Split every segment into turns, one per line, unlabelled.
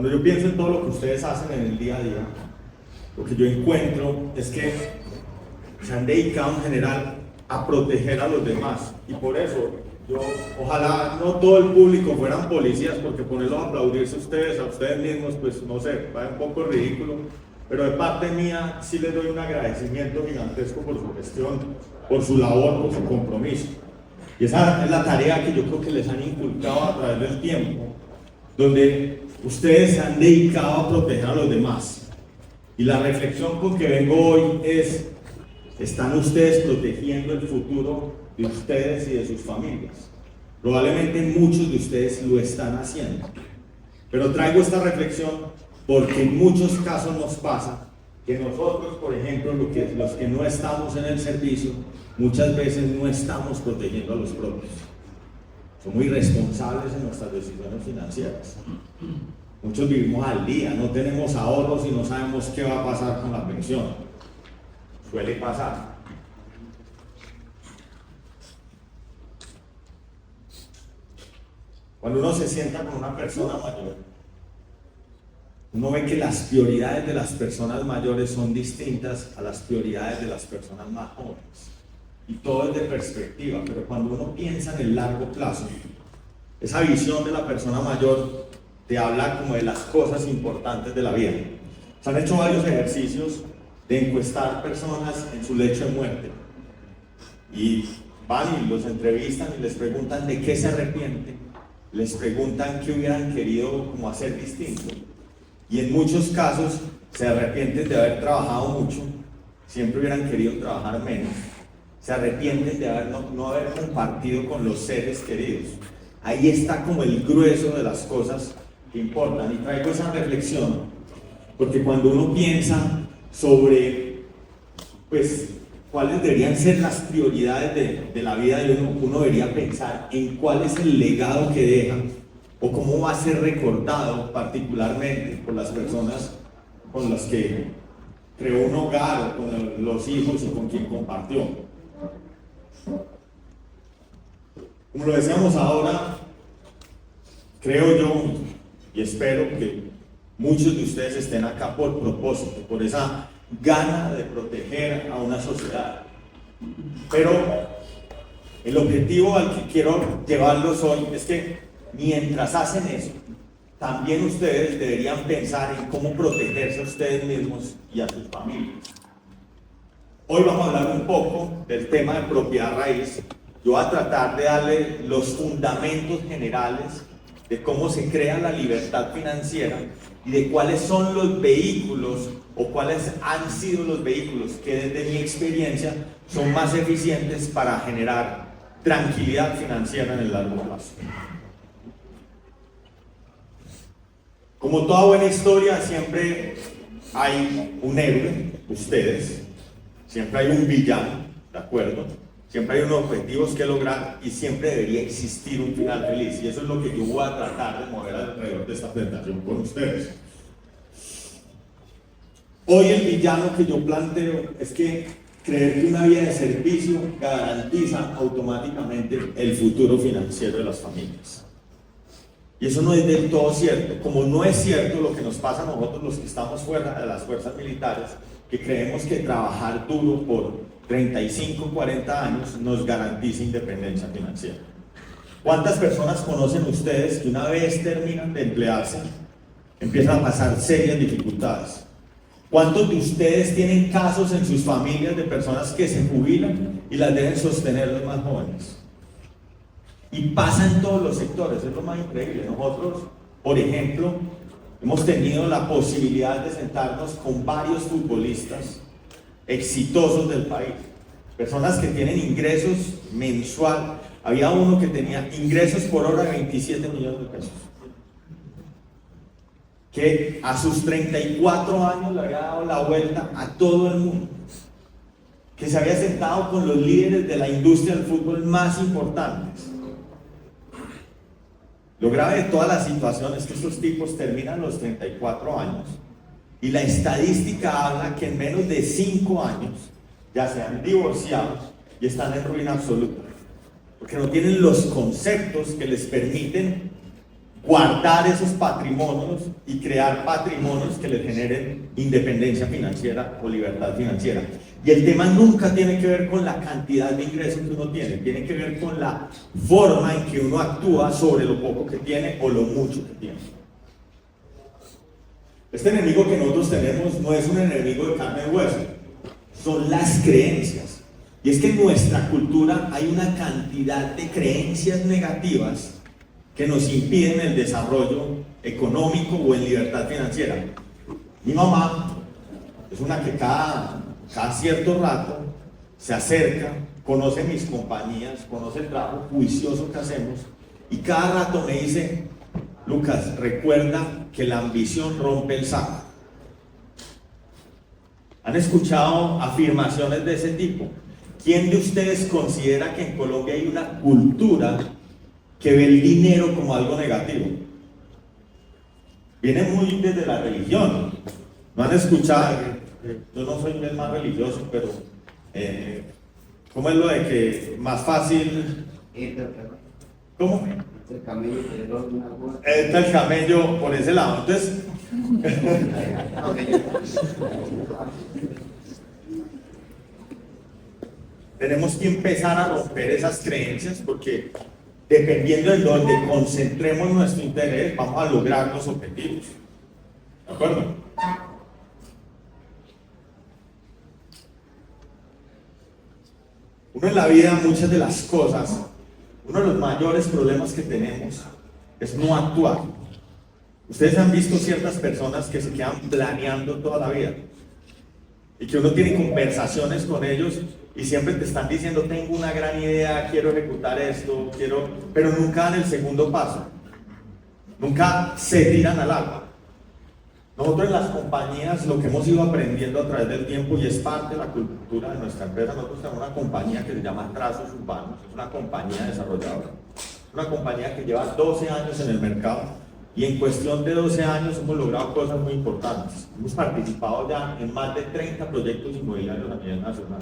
Cuando yo pienso en todo lo que ustedes hacen en el día a día, lo que yo encuentro es que se han dedicado en general a proteger a los demás. Y por eso, ojalá no todo el público fueran policías, porque ponerlos a aplaudirse a ustedes mismos, pues no sé, va un poco ridículo. Pero de parte mía sí les doy un agradecimiento gigantesco por su gestión, por su labor, por su compromiso. Y esa es la tarea que yo creo que les han inculcado a través del tiempo, donde ustedes se han dedicado a proteger a los demás. Y la reflexión con que vengo hoy es: ¿están ustedes protegiendo el futuro de ustedes y de sus familias? Probablemente muchos de ustedes lo están haciendo. Pero traigo esta reflexión porque en muchos casos nos pasa que nosotros, por ejemplo, los que no estamos en el servicio, muchas veces no estamos protegiendo a los propios. Somos irresponsables en nuestras decisiones financieras. Muchos vivimos al día, no tenemos ahorros y no sabemos qué va a pasar con la pensión. Suele pasar. Cuando uno se sienta con una persona mayor, uno ve que las prioridades de las personas mayores son distintas a las prioridades de las personas más jóvenes. Y todo es de perspectiva, pero cuando uno piensa en el largo plazo, esa visión de la persona mayor te habla como de las cosas importantes de la vida. Se han hecho varios ejercicios de encuestar personas en su lecho de muerte. Y van y los entrevistan y les preguntan de qué se arrepienten. Les preguntan qué hubieran querido como hacer distinto. Y en muchos casos se arrepienten de haber trabajado mucho, siempre hubieran querido trabajar menos. Se arrepienten de no haber compartido con los seres queridos. Ahí está como el grueso de las cosas que importan. Y traigo esa reflexión porque cuando uno piensa sobre pues cuáles deberían ser las prioridades de la vida de uno debería pensar en cuál es el legado que deja o cómo va a ser recordado particularmente por las personas con las que creó un hogar, o con los hijos o con quien compartió. Como lo decíamos ahora, creo yo y espero que muchos de ustedes estén acá por propósito, por esa gana de proteger a una sociedad. Pero el objetivo al que quiero llevarlos hoy es que mientras hacen eso, también ustedes deberían pensar en cómo protegerse a ustedes mismos y a sus familias. Hoy vamos a hablar un poco del tema de propiedad raíz. Yo voy a tratar de darle los fundamentos generales de cómo se crea la libertad financiera y de cuáles son los vehículos o cuáles han sido los vehículos que desde mi experiencia son más eficientes para generar tranquilidad financiera en el largo plazo. Como toda buena historia, siempre hay un héroe, ustedes, siempre hay un villano, ¿de acuerdo? Siempre hay unos objetivos que lograr y siempre debería existir un final feliz. Y eso es lo que yo voy a tratar de mover alrededor de esta presentación con ustedes. Hoy el villano que yo planteo es que creer que una vida de servicio garantiza automáticamente el futuro financiero de las familias. Y eso no es del todo cierto, como no es cierto lo que nos pasa a nosotros los que estamos fuera de las fuerzas militares, que creemos que trabajar duro por 35, 40 años nos garantiza independencia financiera. ¿Cuántas personas conocen ustedes que una vez terminan de emplearse, empiezan a pasar serias dificultades? ¿Cuántos de ustedes tienen casos en sus familias de personas que se jubilan y las deben sostener los más jóvenes? Y pasa en todos los sectores, es lo más increíble. Nosotros, por ejemplo, hemos tenido la posibilidad de sentarnos con varios futbolistas exitosos del país, personas que tienen ingresos mensual. Había uno que tenía ingresos por hora de 27 millones de pesos, que a sus 34 años le había dado la vuelta a todo el mundo, que se había sentado con los líderes de la industria del fútbol más importantes. Lo grave de toda la situación es que estos tipos terminan los 34 años y la estadística habla que en menos de 5 años ya se han divorciado y están en ruina absoluta, porque no tienen los conceptos que les permiten guardar esos patrimonios y crear patrimonios que les generen independencia financiera o libertad financiera. Y el tema nunca tiene que ver con la cantidad de ingresos que uno tiene que ver con la forma en que uno actúa sobre lo poco que tiene o lo mucho que tiene. Este enemigo que nosotros tenemos no es un enemigo de carne y hueso, son las creencias. Y es que en nuestra cultura hay una cantidad de creencias negativas que nos impiden el desarrollo económico o en libertad financiera. Mi mamá es una que cada cierto rato se acerca, conoce mis compañías, conoce el trabajo juicioso que hacemos y cada rato me dice: Lucas, recuerda que la ambición rompe el saco. ¿Han escuchado afirmaciones de ese tipo? ¿Quién de ustedes considera que en Colombia hay una cultura que ve el dinero como algo negativo? Viene muy desde la religión. ¿No han escuchado? Yo no soy el más religioso, pero ¿cómo es lo de que más fácil? ¿Cómo?
El camello,
El camello por ese lado. Entonces, tenemos que empezar a romper esas creencias porque dependiendo de donde concentremos nuestro interés, vamos a lograr los objetivos. ¿De acuerdo? Uno en la vida, muchas de las cosas, uno de los mayores problemas que tenemos es no actuar. Ustedes han visto ciertas personas que se quedan planeando toda la vida y que uno tiene conversaciones con ellos y siempre te están diciendo: tengo una gran idea, quiero ejecutar esto, pero nunca dan el segundo paso, nunca se tiran al agua. Nosotros en las compañías lo que hemos ido aprendiendo a través del tiempo, y es parte de la cultura de nuestra empresa, nosotros tenemos una compañía que se llama Trazos Urbanos, es una compañía desarrolladora, una compañía que lleva 12 años en el mercado y en cuestión de 12 años hemos logrado cosas muy importantes. Hemos participado ya en más de 30 proyectos inmobiliarios a nivel nacional.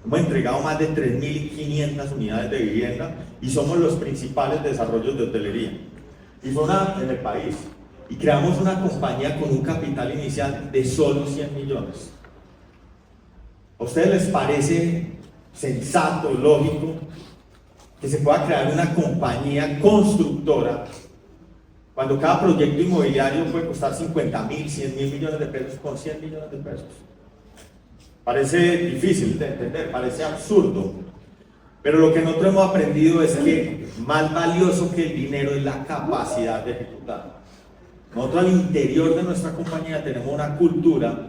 Hemos entregado más de 3.500 unidades de vivienda y somos los principales desarrollos de hotelería. Y fue en el país. Y creamos una compañía con un capital inicial de solo 100 millones. ¿A ustedes les parece sensato, lógico, que se pueda crear una compañía constructora cuando cada proyecto inmobiliario puede costar 50.000, 100.000 millones de pesos con 100 millones de pesos? Parece difícil de entender, parece absurdo, pero lo que nosotros hemos aprendido es que más valioso que el dinero es la capacidad de ejecutar. Nosotros al interior de nuestra compañía tenemos una cultura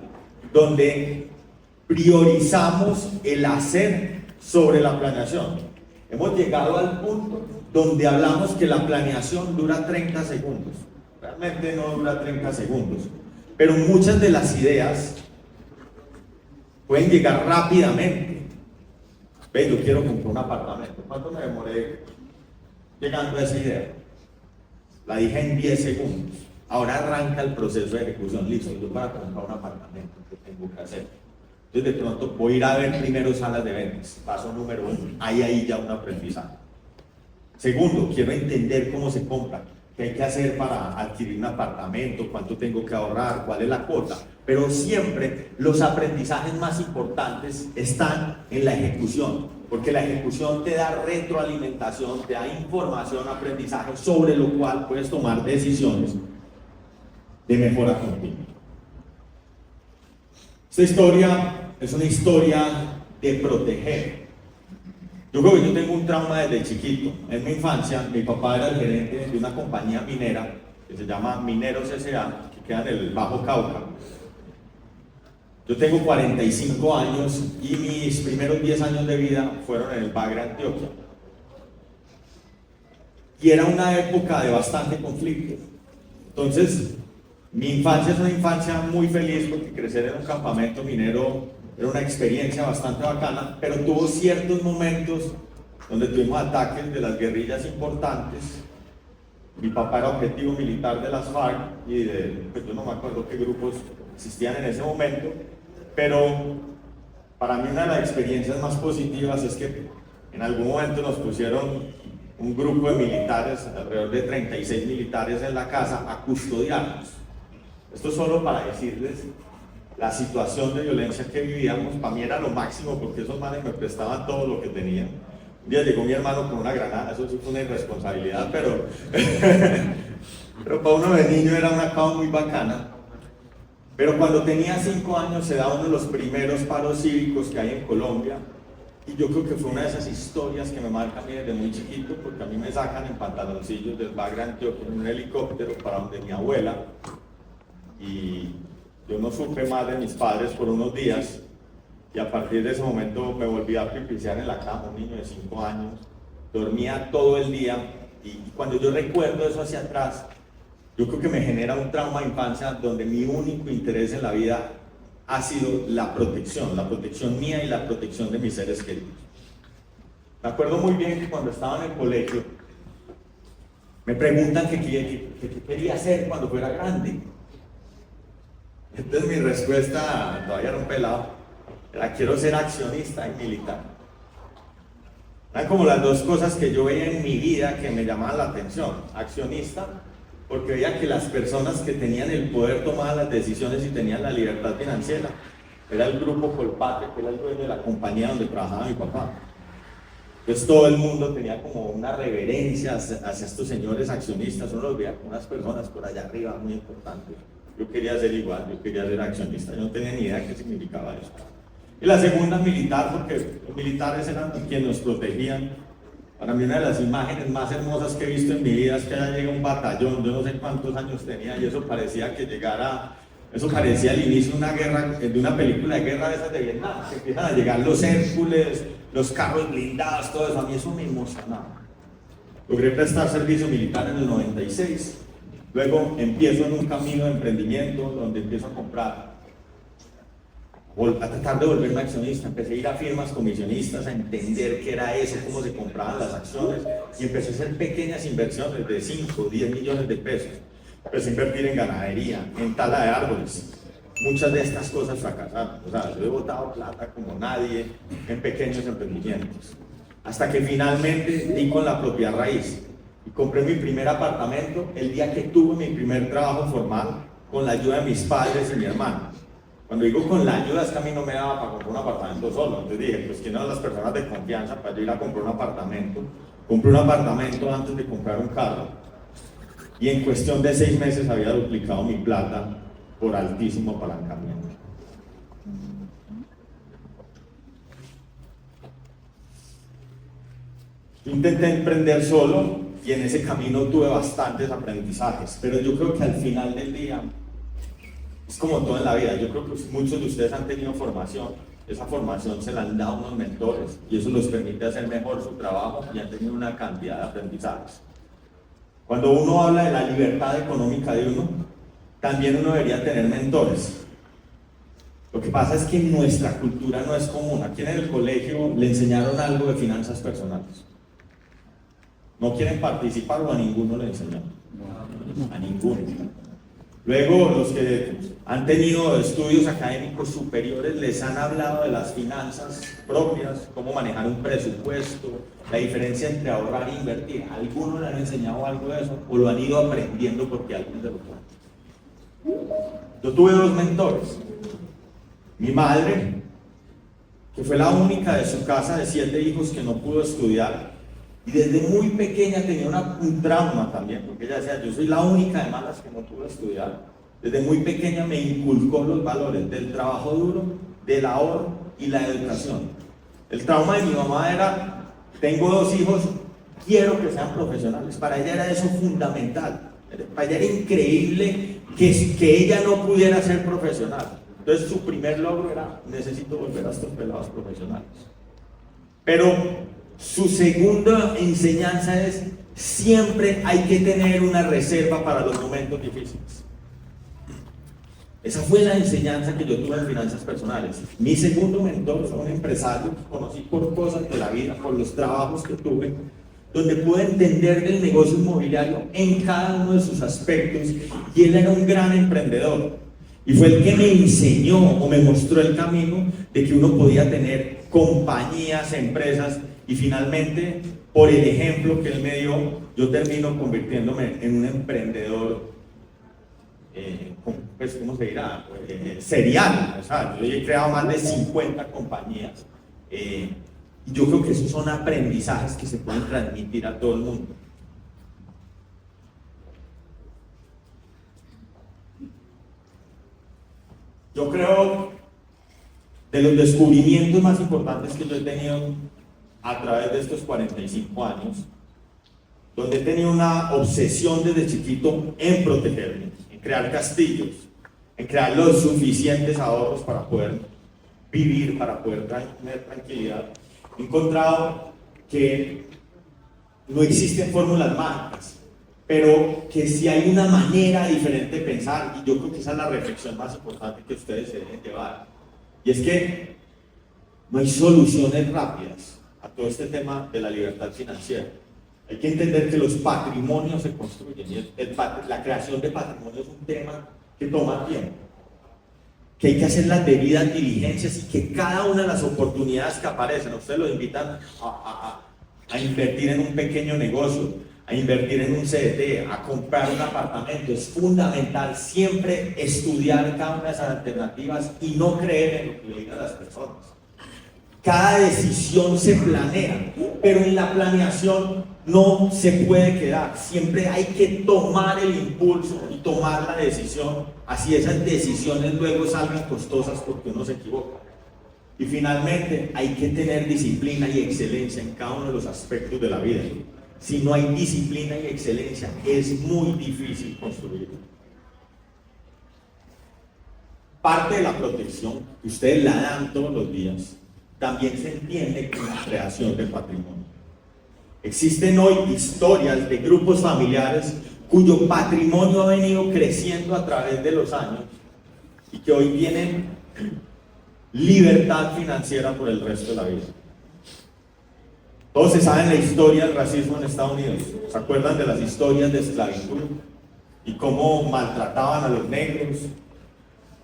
donde priorizamos el hacer sobre la planeación. Hemos llegado al punto donde hablamos que la planeación dura 30 segundos. Realmente no dura 30 segundos, pero muchas de las ideas pueden llegar rápidamente. Ve, yo quiero comprar un apartamento. ¿Cuánto me demoré llegando a esa idea? La dije en 10 segundos. Ahora arranca el proceso de ejecución. Listo, yo para comprar un apartamento, ¿qué tengo que hacer? Entonces de pronto voy a ir a ver primero salas de ventas. Paso número 1. Hay ahí ya un aprendizaje. Segundo, quiero entender cómo se compra. ¿Qué hay que hacer para adquirir un apartamento? ¿Cuánto tengo que ahorrar? ¿Cuál es la cuota? Pero siempre los aprendizajes más importantes están en la ejecución, porque la ejecución te da retroalimentación, te da información, aprendizaje sobre lo cual puedes tomar decisiones de mejora continua. Esta historia es una historia de proteger. Yo creo que yo tengo un trauma desde chiquito. En mi infancia, mi papá era el gerente de una compañía minera que se llama Mineros S.A., que queda en el Bajo Cauca. Yo tengo 45 años y mis primeros 10 años de vida fueron en el Bagre, Antioquia. Y era una época de bastante conflicto. Entonces, mi infancia es una infancia muy feliz porque crecer en un campamento minero era una experiencia bastante bacana, pero tuvo ciertos momentos donde tuvimos ataques de las guerrillas importantes. Mi papá era objetivo militar de las FARC y pues yo no me acuerdo qué grupos existían en ese momento, pero para mí una de las experiencias más positivas es que en algún momento nos pusieron un grupo de militares, alrededor de 36 militares en la casa, a custodiarnos. Esto solo para decirles la situación de violencia que vivíamos. Para mí era lo máximo porque esos manes me prestaban todo lo que tenían. Un día llegó mi hermano con una granada, eso sí fue una irresponsabilidad, pero para uno de niño era una cosa muy bacana. Pero cuando tenía 5 años se da uno de los primeros paros cívicos que hay en Colombia, y yo creo que fue una de esas historias que me marca a mí desde muy chiquito, porque a mí me sacan en pantaloncillos del Bagre Antioquia en un helicóptero para donde mi abuela, y yo no supe más de mis padres por unos días, y a partir de ese momento me volví a pipiciar en la cama, un niño de 5 años, dormía todo el día, y cuando yo recuerdo eso hacia atrás, yo creo que me genera un trauma de infancia donde mi único interés en la vida ha sido la protección mía y la protección de mis seres queridos. Me acuerdo muy bien que cuando estaba en el colegio, me preguntan qué quería hacer cuando fuera grande. Entonces mi respuesta, todavía era un pelado, era: quiero ser accionista y militar. Eran como las dos cosas que yo veía en mi vida que me llamaban la atención. Accionista, porque veía que las personas que tenían el poder tomaban las decisiones y tenían la libertad financiera. Era el grupo Colpatria, que era el dueño de la compañía donde trabajaba mi papá. Entonces todo el mundo tenía como una reverencia hacia estos señores accionistas. Uno los veía como unas personas por allá arriba muy importantes. Yo quería ser igual, yo quería ser accionista, yo no tenía ni idea de qué significaba eso. Y la segunda, militar, porque los militares eran quienes nos protegían. Para mí una de las imágenes más hermosas que he visto en mi vida es que allá llega un batallón, yo no sé cuántos años tenía, y eso parecía que llegara, eso parecía el inicio de una guerra, de una película de guerra de esas de Vietnam, que empiezan a llegar los Hércules, los carros blindados, todo eso. A mí eso me emocionaba. Logré prestar servicio militar en el 96, luego empiezo en un camino de emprendimiento donde empiezo a comprar, a tratar de volverme accionista. Empecé a ir a firmas comisionistas a entender qué era eso, cómo se compraban las acciones, y empecé a hacer pequeñas inversiones de 5, 10 millones de pesos. Empecé a invertir en ganadería, en tala de árboles. Muchas de estas cosas fracasaron. O sea, yo he botado plata como nadie en pequeños emprendimientos. Hasta que finalmente di con la propiedad raíz y compré mi primer apartamento el día que tuve mi primer trabajo formal, con la ayuda de mis padres y mi hermano. Cuando digo con la ayuda, es que a mí no me daba para comprar un apartamento solo. Entonces dije, pues ¿quién eran las personas de confianza para yo ir a comprar un apartamento? Compré un apartamento antes de comprar un carro, y en cuestión de 6 meses había duplicado mi plata por altísimo apalancamiento. Yo intenté emprender solo y en ese camino tuve bastantes aprendizajes, pero yo creo que al final del día es como todo en la vida. Yo creo que muchos de ustedes han tenido formación, esa formación se la han dado unos mentores y eso les permite hacer mejor su trabajo y han tenido una cantidad de aprendizajes. Cuando uno habla de la libertad económica de uno, también uno debería tener mentores. Lo que pasa es que nuestra cultura no es común. Aquí en el colegio le enseñaron algo de finanzas personales. ¿No quieren participar o a ninguno le enseñaron? A ninguno. Luego, los que han tenido estudios académicos superiores les han hablado de las finanzas propias, cómo manejar un presupuesto, la diferencia entre ahorrar e invertir. ¿Algunos le han enseñado algo de eso o lo han ido aprendiendo porque alguien se lo pone? Yo tuve 2 mentores. Mi madre, que fue la única de su casa de 7 hijos que no pudo estudiar, y desde muy pequeña tenía un trauma también, porque ella decía, yo soy la única de malas que no pudo estudiar. Desde muy pequeña me inculcó los valores del trabajo duro, del ahorro y la educación. El trauma de mi mamá era, tengo 2 hijos, quiero que sean profesionales. Para ella era eso fundamental. Para ella era increíble que ella no pudiera ser profesional. Entonces su primer logro era, necesito volver a estos pelados profesionales. Pero su segunda enseñanza es, siempre hay que tener una reserva para los momentos difíciles. Esa fue la enseñanza que yo tuve en finanzas personales. Mi segundo mentor fue un empresario que conocí por cosas de la vida, por los trabajos que tuve, donde pude entender del negocio inmobiliario en cada uno de sus aspectos, y él era un gran emprendedor. Y fue el que me enseñó o me mostró el camino de que uno podía tener compañías, empresas, y finalmente por el ejemplo que él me dio, yo termino convirtiéndome en un emprendedor, pues, ¿cómo se dirá? Serial. O sea, yo he creado más de 50 compañías. Y yo creo que esos son aprendizajes que se pueden transmitir a todo el mundo. Yo creo de los descubrimientos más importantes que yo he tenido a través de estos 45 años, donde he tenido una obsesión desde chiquito en protegerme, en crear castillos, en crear los suficientes ahorros para poder vivir, para poder tener tranquilidad. He encontrado que no existen fórmulas mágicas, pero que sí hay una manera diferente de pensar, y yo creo que esa es la reflexión más importante que ustedes se deben llevar. Y es que no hay soluciones rápidas a todo este tema de la libertad financiera. Hay que entender que los patrimonios se construyen y la creación de patrimonio es un tema que toma tiempo, que hay que hacer las debidas diligencias y que cada una de las oportunidades que aparecen, ustedes lo invitan a invertir en un pequeño negocio, a invertir en un CDT, a comprar un apartamento. Es fundamental siempre estudiar cada una de esas alternativas y no creer en lo que le digan las personas. Cada decisión se planea, pero en la planeación no se puede quedar. Siempre hay que tomar el impulso y tomar la decisión, así esas decisiones luego salgan costosas porque uno se equivoca. Y finalmente hay que tener disciplina y excelencia en cada uno de los aspectos de la vida. Si no hay disciplina y excelencia, es muy difícil construir. Parte de la protección que ustedes la dan todos los días también se entiende con la creación del patrimonio. Existen hoy historias de grupos familiares cuyo patrimonio ha venido creciendo a través de los años y que hoy tienen libertad financiera por el resto de la vida. Todos se saben la historia del racismo en Estados Unidos. ¿Se acuerdan de las historias de esclavitud y cómo maltrataban a los negros?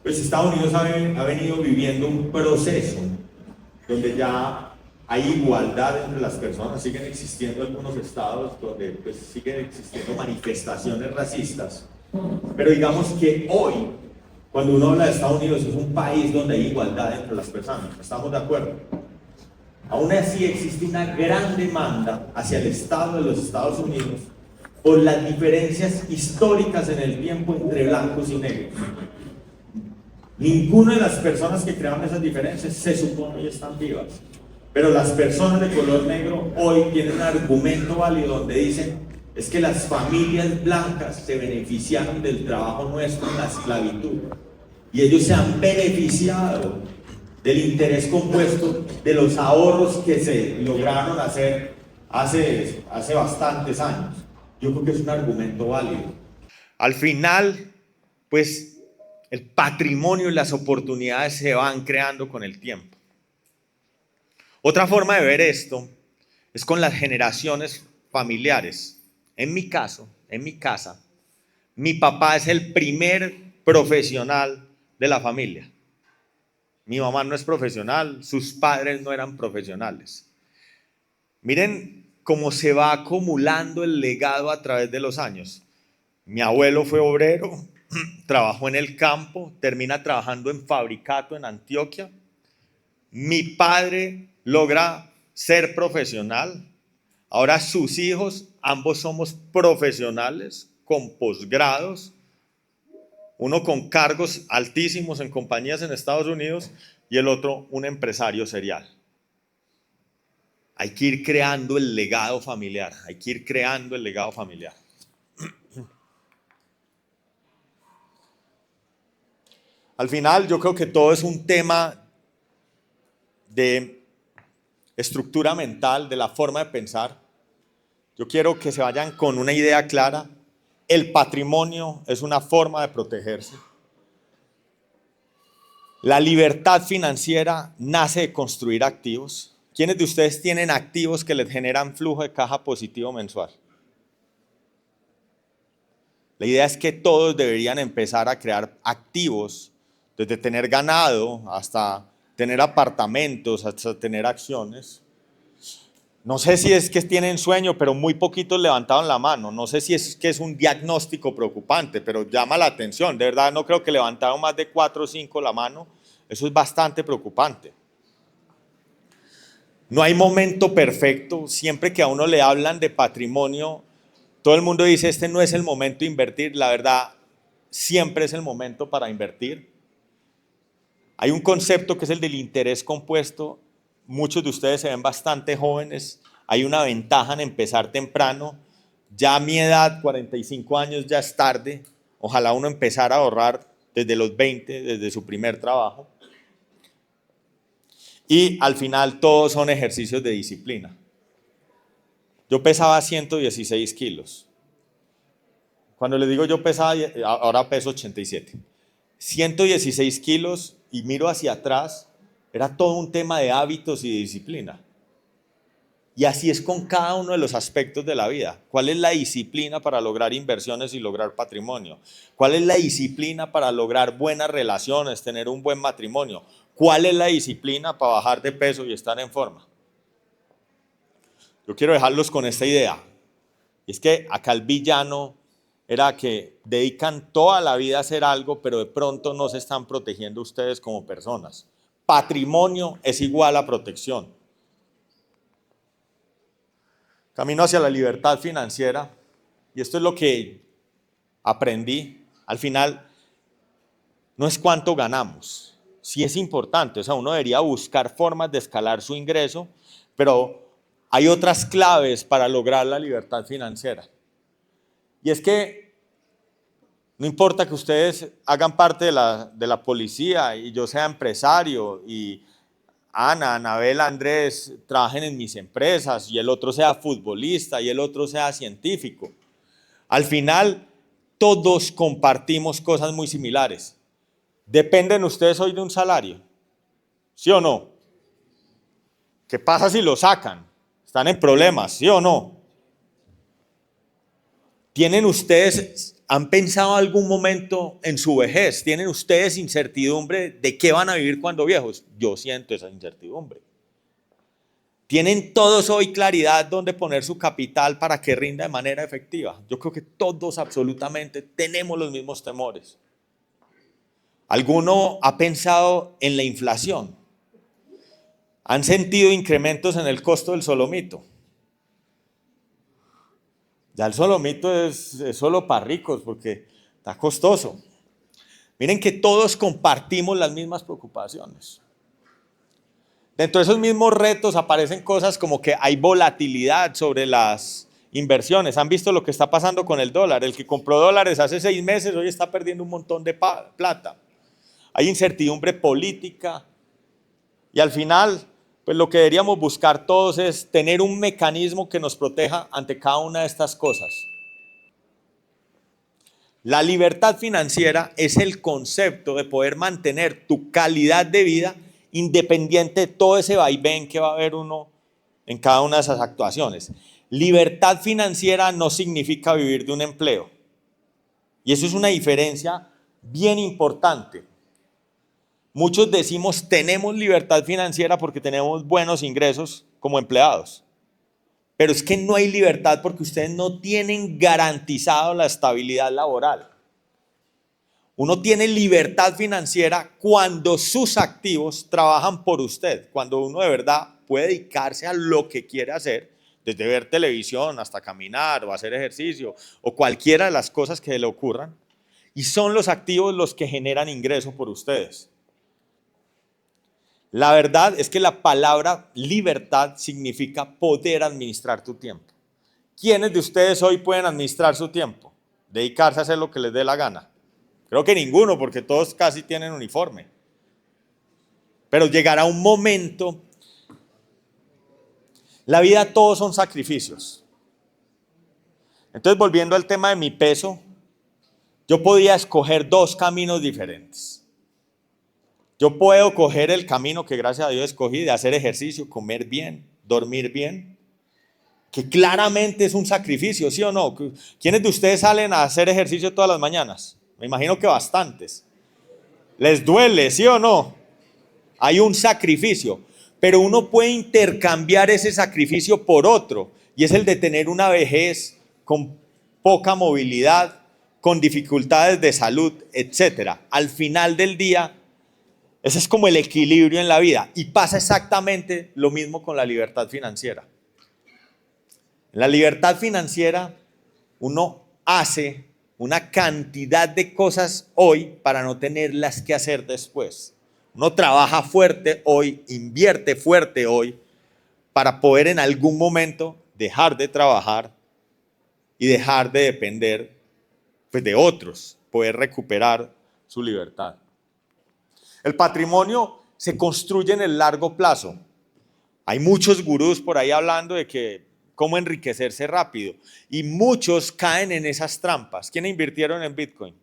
Pues Estados Unidos ha venido viviendo un proceso donde ya hay igualdad entre las personas. Siguen existiendo algunos estados donde pues siguen existiendo manifestaciones racistas, pero digamos que hoy, cuando uno habla de Estados Unidos, es un país donde hay igualdad entre las personas. ¿Estamos de acuerdo? Aún así existe una gran demanda hacia el Estado de los Estados Unidos por las diferencias históricas en el tiempo entre blancos y negros. Ninguna de las personas que crearon esas diferencias se supone que están vivas, pero las personas de color negro hoy tienen un argumento válido donde dicen es que las familias blancas se beneficiaron del trabajo nuestro en la esclavitud y ellos se han beneficiado del interés compuesto de los ahorros que se lograron hacer hace bastantes años. Yo creo que es un argumento válido. Al final, pues el patrimonio y las oportunidades se van creando con el tiempo. Otra forma de ver esto es con las generaciones familiares. En mi caso, en mi casa, mi papá es el primer profesional de la familia. Mi mamá no es profesional, sus padres no eran profesionales. Miren cómo se va acumulando el legado a través de los años. Mi abuelo fue obrero, trabajó en el campo, termina trabajando en Fabricato en Antioquia. Mi padre logra ser profesional. Ahora sus hijos, ambos somos profesionales con posgrados, uno con cargos altísimos en compañías en Estados Unidos y el otro un empresario serial. Hay que ir creando el legado familiar, hay que ir creando el legado familiar. Al final yo creo que todo es un tema de estructura mental, de la forma de pensar. Yo quiero que se vayan con una idea clara. El patrimonio es una forma de protegerse. La libertad financiera nace de construir activos. ¿Quiénes de ustedes tienen activos que les generan flujo de caja positivo mensual? La idea es que todos deberían empezar a crear activos, desde tener ganado hasta tener apartamentos, hasta tener acciones.
No sé si es que tienen sueño, pero muy poquitos levantaron la mano. No sé si es que es un diagnóstico preocupante, pero llama la atención. De verdad no creo que levantaron más de 4 o 5 la mano. Eso es bastante preocupante. No hay momento perfecto. Siempre que a uno le hablan de patrimonio, todo el mundo dice, este no es el momento de invertir. La verdad, siempre es el momento para invertir. Hay un concepto que es el del interés compuesto. Muchos de ustedes se ven bastante jóvenes. Hay una ventaja en empezar temprano. Ya a mi edad, 45 años, ya es tarde. Ojalá uno empezara a ahorrar desde los 20, desde su primer trabajo. Y al final todos son ejercicios de disciplina. Yo pesaba 116 kilos. Cuando les digo yo pesaba, ahora peso 87. 116 kilos y miro hacia atrás, era todo un tema de hábitos y de disciplina. Y así es con cada uno de los aspectos de la vida. ¿Cuál es la disciplina para lograr inversiones y lograr patrimonio? ¿Cuál es la disciplina para lograr buenas relaciones, tener un buen matrimonio? ¿Cuál es la disciplina para bajar de peso y estar en forma? Yo quiero dejarlos con esta idea. Y es que acá el villano era que dedican toda la vida a hacer algo, pero de pronto no se están protegiendo ustedes como personas. Patrimonio es igual a protección. Camino hacia la libertad financiera, y esto es lo que aprendí. Al final, no es cuánto ganamos. Sí es importante, o sea, uno debería buscar formas de escalar su ingreso, pero hay otras claves para lograr la libertad financiera. Y es que no importa que ustedes hagan parte de la policía y yo sea empresario y Ana, Anabel, Andrés trabajen en mis empresas y el otro sea futbolista y el otro sea científico. Al final, todos compartimos cosas muy similares. ¿Dependen ustedes hoy de un salario? ¿Sí o no? ¿Qué pasa si lo sacan? ¿Están en problemas? ¿Sí o no? ¿Tienen ustedes, han pensado algún momento en su vejez? ¿Tienen ustedes incertidumbre de qué van a vivir cuando viejos? Yo siento esa incertidumbre. ¿Tienen todos hoy claridad dónde poner su capital para que rinda de manera efectiva? Yo creo que todos absolutamente tenemos los mismos temores. ¿Alguno ha pensado en la inflación? ¿Han sentido incrementos en el costo del solomito? Ya el solomito es solo para ricos porque está costoso. Miren que todos compartimos las mismas preocupaciones. Dentro de esos mismos retos aparecen cosas como que hay volatilidad sobre las inversiones. ¿Han visto lo que está pasando con el dólar? El que compró dólares hace 6 meses hoy está perdiendo un montón de plata. Hay incertidumbre política y al final, pues lo que deberíamos buscar todos es tener un mecanismo que nos proteja ante cada una de estas cosas. La libertad financiera es el concepto de poder mantener tu calidad de vida independiente de todo ese vaivén que va a haber uno en cada una de esas actuaciones. Libertad financiera no significa vivir de un empleo. Y eso es una diferencia bien importante. Muchos decimos tenemos libertad financiera porque tenemos buenos ingresos como empleados. Pero es que no hay libertad porque ustedes no tienen garantizado la estabilidad laboral. Uno tiene libertad financiera cuando sus activos trabajan por usted, cuando uno de verdad puede dedicarse a lo que quiere hacer, desde ver televisión hasta caminar o hacer ejercicio o cualquiera de las cosas que le ocurran. Y son los activos los que generan ingreso por ustedes. La verdad es que la palabra libertad significa poder administrar tu tiempo. ¿Quiénes de ustedes hoy pueden administrar su tiempo? Dedicarse a hacer lo que les dé la gana. Creo que ninguno, porque todos casi tienen uniforme. Pero llegará un momento, la vida todos son sacrificios. Entonces, volviendo al tema de mi peso, yo podía escoger 2 caminos diferentes. Yo puedo coger el camino que gracias a Dios escogí de hacer ejercicio, comer bien, dormir bien, que claramente es un sacrificio, ¿sí o no? ¿Quiénes de ustedes salen a hacer ejercicio todas las mañanas? Me imagino que bastantes. ¿Les duele, sí o no? Hay un sacrificio. pero uno puede intercambiar ese sacrificio por otro, y es el de tener una vejez con poca movilidad, con dificultades de salud, etc. Al final del día, ese es como el equilibrio en la vida, y pasa exactamente lo mismo con la libertad financiera. En la libertad financiera, uno hace una cantidad de cosas hoy para no tenerlas que hacer después. Uno trabaja fuerte hoy, invierte fuerte hoy, para poder en algún momento dejar de trabajar y dejar de depender, pues, de otros, poder recuperar su libertad. El patrimonio se construye en el largo plazo. Hay muchos gurús por ahí hablando de que cómo enriquecerse rápido, y muchos caen en esas trampas. ¿Quiénes invirtieron en Bitcoin?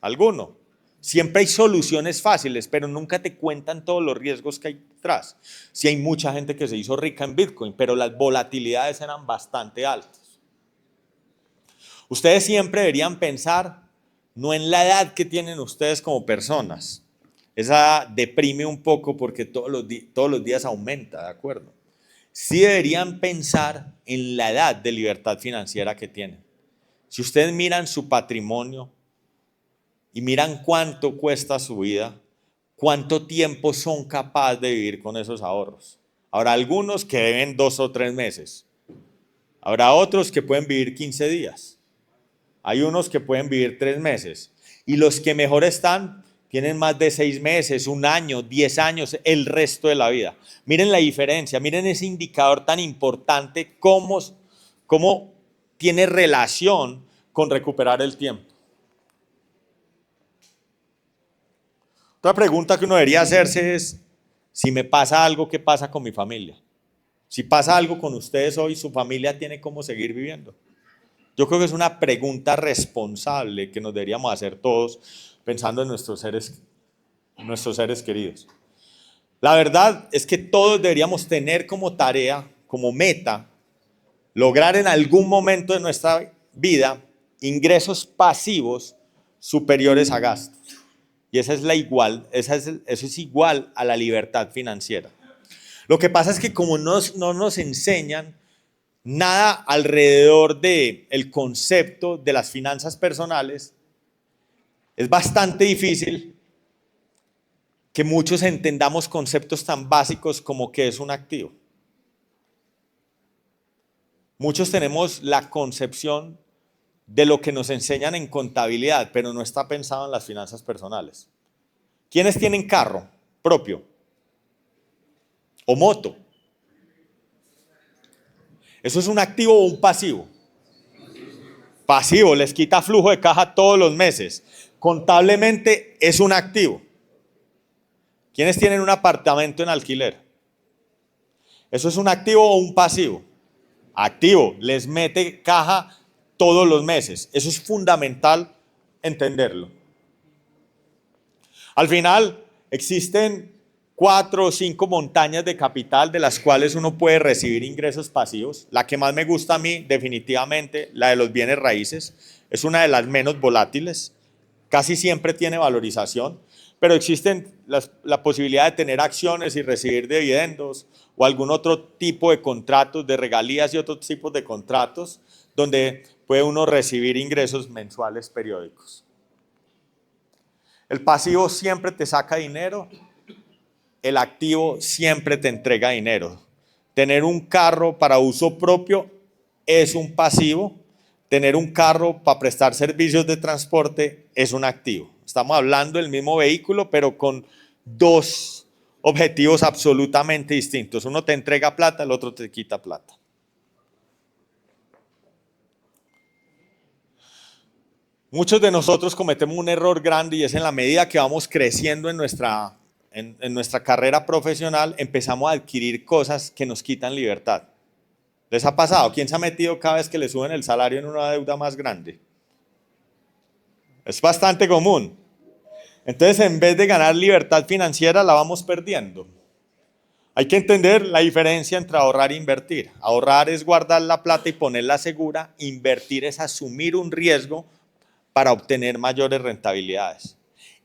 ¿Alguno? Siempre hay soluciones fáciles, pero nunca te cuentan todos los riesgos que hay detrás. Sí, hay mucha gente que se hizo rica en Bitcoin, pero las volatilidades eran bastante altas. Ustedes siempre deberían pensar no en la edad que tienen ustedes como personas. Esa deprime un poco porque todos los días aumenta, ¿de acuerdo? Sí deberían pensar en la edad de libertad financiera que tienen. Si ustedes miran su patrimonio y miran cuánto cuesta su vida, cuánto tiempo son capaces de vivir con esos ahorros. Habrá algunos que deben 2 o 3 meses. Habrá otros que pueden vivir 15 días. Hay unos que pueden vivir 3 meses. Y los que mejor están tienen más de 6 meses, 1 año, 10 años, el resto de la vida. Miren la diferencia, miren ese indicador tan importante, cómo tiene relación con recuperar el tiempo. Otra pregunta que uno debería hacerse es, si me pasa algo, ¿qué pasa con mi familia? Si pasa algo con ustedes hoy, ¿su familia tiene cómo seguir viviendo? Yo creo que es una pregunta responsable que nos deberíamos hacer todos pensando en nuestros seres queridos. La verdad es que todos deberíamos tener como tarea, como meta, lograr en algún momento de nuestra vida ingresos pasivos superiores a gastos. Y eso es igual a la libertad financiera. Lo que pasa es que como no nos enseñan nada alrededor del concepto de las finanzas personales, es bastante difícil que muchos entendamos conceptos tan básicos como qué es un activo. Muchos tenemos la concepción de lo que nos enseñan en contabilidad, pero no está pensado en las finanzas personales. ¿Quiénes tienen carro propio? ¿O moto? ¿Eso es un activo o un pasivo? Pasivo, les quita flujo de caja todos los meses. Contablemente es un activo. ¿Quiénes tienen un apartamento en alquiler? ¿Eso es un activo o un pasivo? Activo, les mete caja todos los meses. Eso es fundamental entenderlo. Al final existen 4 o 5 montañas de capital de las cuales uno puede recibir ingresos pasivos. La que más me gusta a mí, definitivamente, la de los bienes raíces, es una de las menos volátiles. Casi siempre tiene valorización, pero existen la posibilidad de tener acciones y recibir dividendos o algún otro tipo de contratos, de regalías y otros tipos de contratos donde puede uno recibir ingresos mensuales periódicos. El pasivo siempre te saca dinero, el activo siempre te entrega dinero. Tener un carro para uso propio es un pasivo, tener un carro para prestar servicios de transporte es un activo. Estamos hablando del mismo vehículo, pero con 2 objetivos absolutamente distintos. Uno te entrega plata, el otro te quita plata. Muchos de nosotros cometemos un error grande y es en la medida que vamos creciendo en nuestra carrera profesional, empezamos a adquirir cosas que nos quitan libertad. ¿Les ha pasado? ¿Quién se ha metido cada vez que le suben el salario en una deuda más grande? Es bastante común. Entonces, en vez de ganar libertad financiera, la vamos perdiendo. Hay que entender la diferencia entre ahorrar e invertir. Ahorrar es guardar la plata y ponerla segura. Invertir es asumir un riesgo para obtener mayores rentabilidades.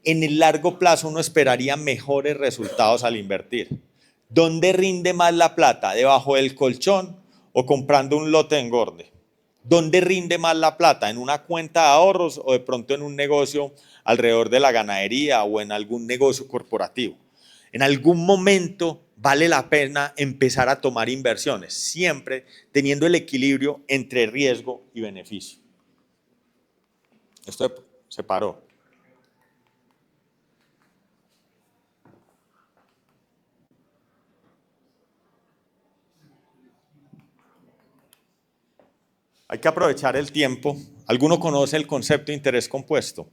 En el largo plazo uno esperaría mejores resultados al invertir. ¿Dónde rinde más la plata? ¿Debajo del colchón o comprando un lote de engorde? ¿Dónde rinde más la plata? ¿En una cuenta de ahorros o de pronto en un negocio alrededor de la ganadería o en algún negocio corporativo? En algún momento vale la pena empezar a tomar inversiones, siempre teniendo el equilibrio entre riesgo y beneficio. Esto se paró. Hay que aprovechar el tiempo. ¿Alguno conoce el concepto de interés compuesto?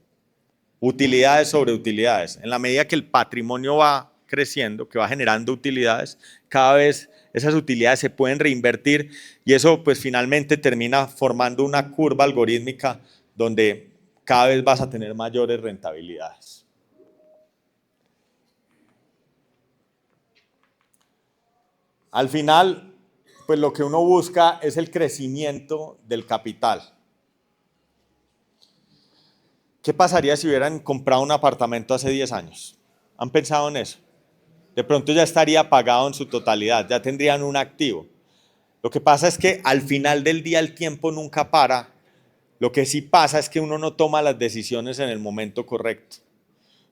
Utilidades sobre utilidades. En la medida que el patrimonio va creciendo, que va generando utilidades, cada vez esas utilidades se pueden reinvertir y eso pues finalmente termina formando una curva algorítmica donde cada vez vas a tener mayores rentabilidades. Al final, pues lo que uno busca es el crecimiento del capital. ¿Qué pasaría si hubieran comprado un apartamento hace 10 años? ¿Han pensado en eso? De pronto ya estaría pagado en su totalidad, ya tendrían un activo. Lo que pasa es que al final del día el tiempo nunca para. Lo que sí pasa es que uno no toma las decisiones en el momento correcto.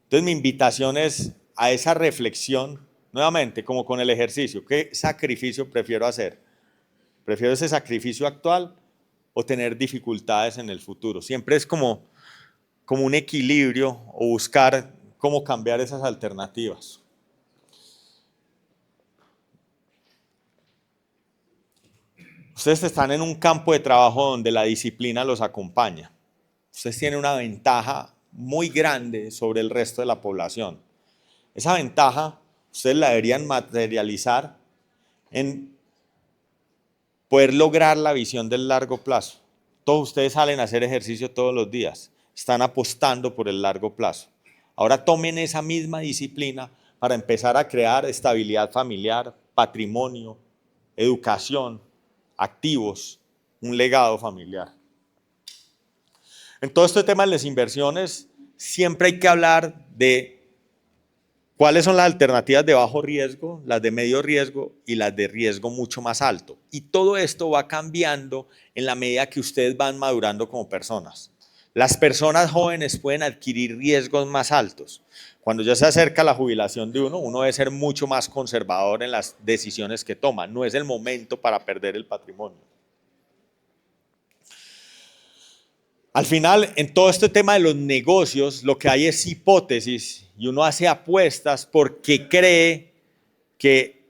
Entonces mi invitación es a esa reflexión, nuevamente, como con el ejercicio. ¿Qué sacrificio prefiero hacer? ¿Prefiero ese sacrificio actual o tener dificultades en el futuro? Siempre es como un equilibrio o buscar cómo cambiar esas alternativas. Ustedes están en un campo de trabajo donde la disciplina los acompaña. Ustedes tienen una ventaja muy grande sobre el resto de la población. Esa ventaja ustedes la deberían materializar en poder lograr la visión del largo plazo. Todos ustedes salen a hacer ejercicio todos los días, están apostando por el largo plazo. Ahora tomen esa misma disciplina para empezar a crear estabilidad familiar, patrimonio, educación, activos, un legado familiar. En todo este tema de las inversiones, siempre hay que hablar de cuáles son las alternativas de bajo riesgo, las de medio riesgo y las de riesgo mucho más alto. Y todo esto va cambiando en la medida que ustedes van madurando como personas. Las personas jóvenes pueden adquirir riesgos más altos. Cuando ya se acerca la jubilación de uno debe ser mucho más conservador en las decisiones que toma. No es el momento para perder el patrimonio. Al final, en todo este tema de los negocios, lo que hay es hipótesis y uno hace apuestas porque cree que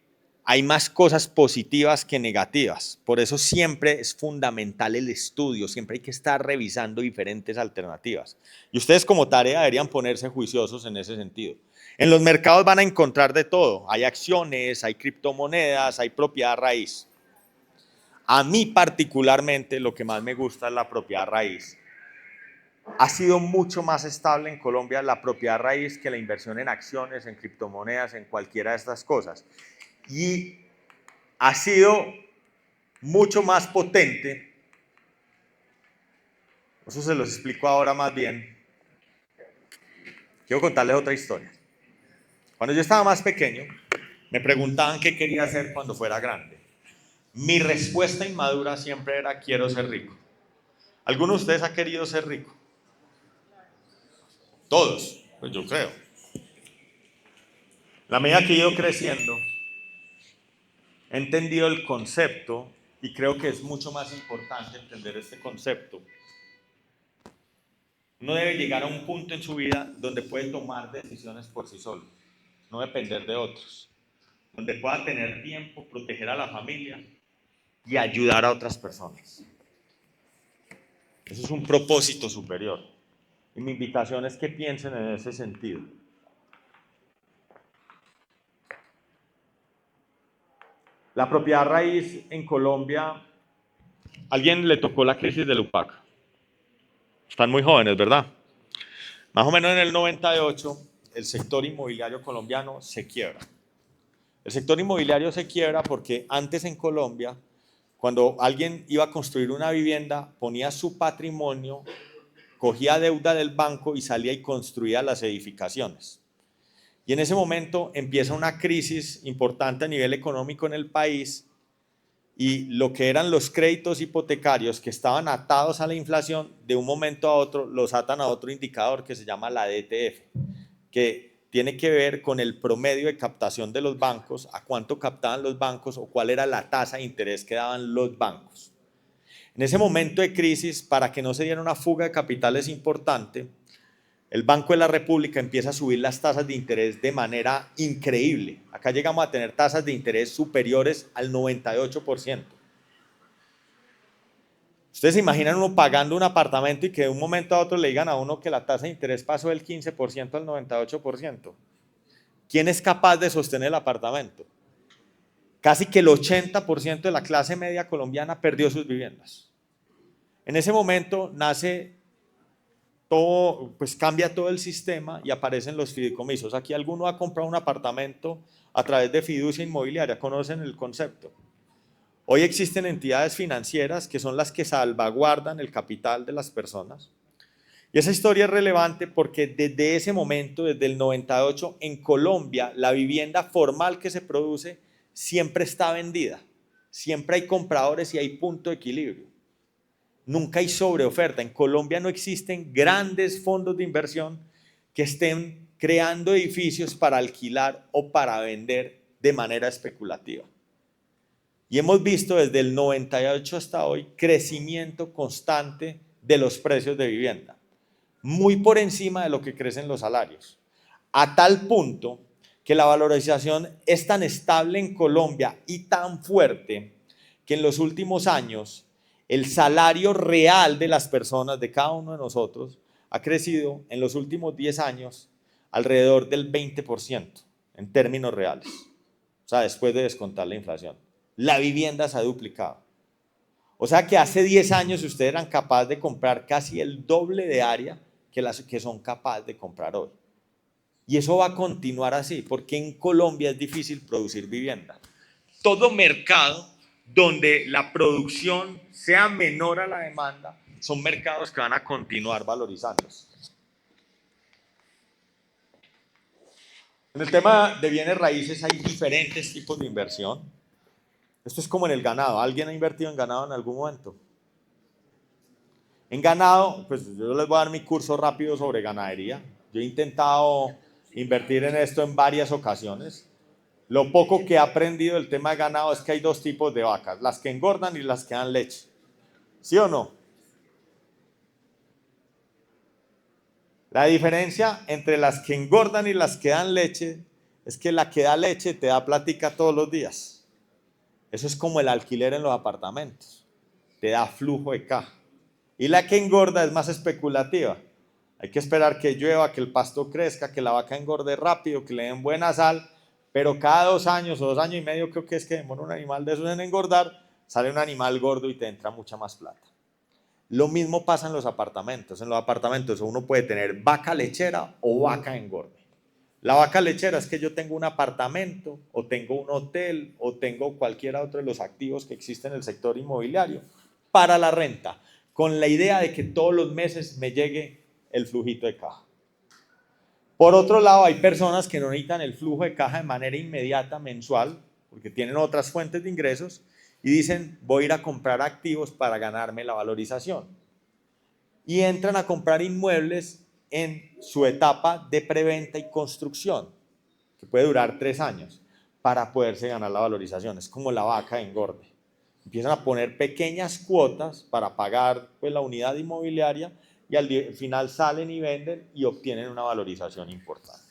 hay más cosas positivas que negativas. Por eso siempre es fundamental el estudio, siempre hay que estar revisando diferentes alternativas. Y ustedes como tarea deberían ponerse juiciosos en ese sentido. En los mercados van a encontrar de todo. Hay acciones, hay criptomonedas, hay propiedad raíz. A mí particularmente lo que más me gusta es la propiedad raíz. Ha sido mucho más estable en Colombia la propiedad raíz que la inversión en acciones, en criptomonedas, en cualquiera de estas cosas. Y ha sido mucho más potente. Eso se los explico ahora más bien. Quiero contarles otra historia. Cuando yo estaba más pequeño, me preguntaban qué quería hacer cuando fuera grande. Mi respuesta inmadura siempre era: quiero ser rico. ¿Alguno de ustedes ha querido ser rico? Todos, pues yo creo. La medida que he ido creciendo, he entendido el concepto y creo que es mucho más importante entender este concepto. Uno debe llegar a un punto en su vida donde puede tomar decisiones por sí solo, no depender de otros, donde pueda tener tiempo, proteger a la familia y ayudar a otras personas. Eso es un propósito superior. Y mi invitación es que piensen en ese sentido. La propiedad raíz en Colombia, ¿alguien le tocó la crisis del UPAC? Están muy jóvenes, ¿verdad? Más o menos en el 98, el sector inmobiliario colombiano se quiebra. El sector inmobiliario se quiebra porque antes en Colombia, cuando alguien iba a construir una vivienda, ponía su patrimonio, cogía deuda del banco y salía y construía las edificaciones. Y en ese momento empieza una crisis importante a nivel económico en el país y lo que eran los créditos hipotecarios que estaban atados a la inflación, de un momento a otro los atan a otro indicador que se llama la DTF, que tiene que ver con el promedio de captación de los bancos, a cuánto captaban los bancos o cuál era la tasa de interés que daban los bancos. En ese momento de crisis, para que no se diera una fuga de capitales importante, el Banco de la República empieza a subir las tasas de interés de manera increíble. Acá llegamos a tener tasas de interés superiores al 98%. Ustedes se imaginan uno pagando un apartamento y que de un momento a otro le digan a uno que la tasa de interés pasó del 15% al 98%. ¿Quién es capaz de sostener el apartamento? Casi que el 80% de la clase media colombiana perdió sus viviendas. En ese momento nace todo, pues cambia todo el sistema y aparecen los fideicomisos. Aquí alguno ha comprado un apartamento a través de fiducia inmobiliaria, conocen el concepto. Hoy existen entidades financieras que son las que salvaguardan el capital de las personas. Y esa historia es relevante porque desde ese momento, desde el 98, en Colombia, la vivienda formal que se produce siempre está vendida. Siempre hay compradores y hay punto de equilibrio. Nunca hay sobreoferta. En Colombia no existen grandes fondos de inversión que estén creando edificios para alquilar o para vender de manera especulativa. Y hemos visto desde el 98 hasta hoy crecimiento constante de los precios de vivienda, muy por encima de lo que crecen los salarios, a tal punto que la valorización es tan estable en Colombia y tan fuerte que en los últimos años el salario real de las personas, de cada uno de nosotros, ha crecido en los últimos 10 años alrededor del 20% en términos reales, o sea, después de descontar la inflación. La vivienda se ha duplicado. O sea que hace 10 años ustedes eran capaces de comprar casi el doble de área que las que son capaces de comprar hoy. Y eso va a continuar así, porque en Colombia es difícil producir vivienda. Todo mercado donde la producción sea menor a la demanda son mercados que van a continuar valorizándose. En el tema de bienes raíces hay diferentes tipos de inversión. Esto es como en el ganado. ¿Alguien ha invertido en ganado en algún momento? En ganado, pues yo les voy a dar mi curso rápido sobre ganadería. Yo he intentado invertir en esto en varias ocasiones. Lo poco que he aprendido del tema de ganado es que hay dos tipos de vacas, las que engordan y las que dan leche. ¿Sí o no? La diferencia entre las que engordan y las que dan leche es que la que da leche te da plática todos los días. Eso es como el alquiler en los apartamentos. Te da flujo de caja. Y la que engorda es más especulativa. Hay que esperar que llueva, que el pasto crezca, que la vaca engorde rápido, que le den buena sal, pero cada 2 años o 2 años y medio creo que es que demora un animal de esos en engordar, sale un animal gordo y te entra mucha más plata. Lo mismo pasa en los apartamentos. En los apartamentos uno puede tener vaca lechera o vaca engorde. La vaca lechera es que yo tengo un apartamento o tengo un hotel o tengo cualquier otro de los activos que existen en el sector inmobiliario para la renta, con la idea de que todos los meses me llegue el flujito de caja. Por otro lado, hay personas que no necesitan el flujo de caja de manera inmediata, mensual, porque tienen otras fuentes de ingresos y dicen, voy a ir a comprar activos para ganarme la valorización. Y entran a comprar inmuebles en su etapa de preventa y construcción, que puede durar 3 años, para poderse ganar la valorización. Es como la vaca de engorde. Empiezan a poner pequeñas cuotas para pagar pues, la unidad inmobiliaria y al final salen y venden y obtienen una valorización importante.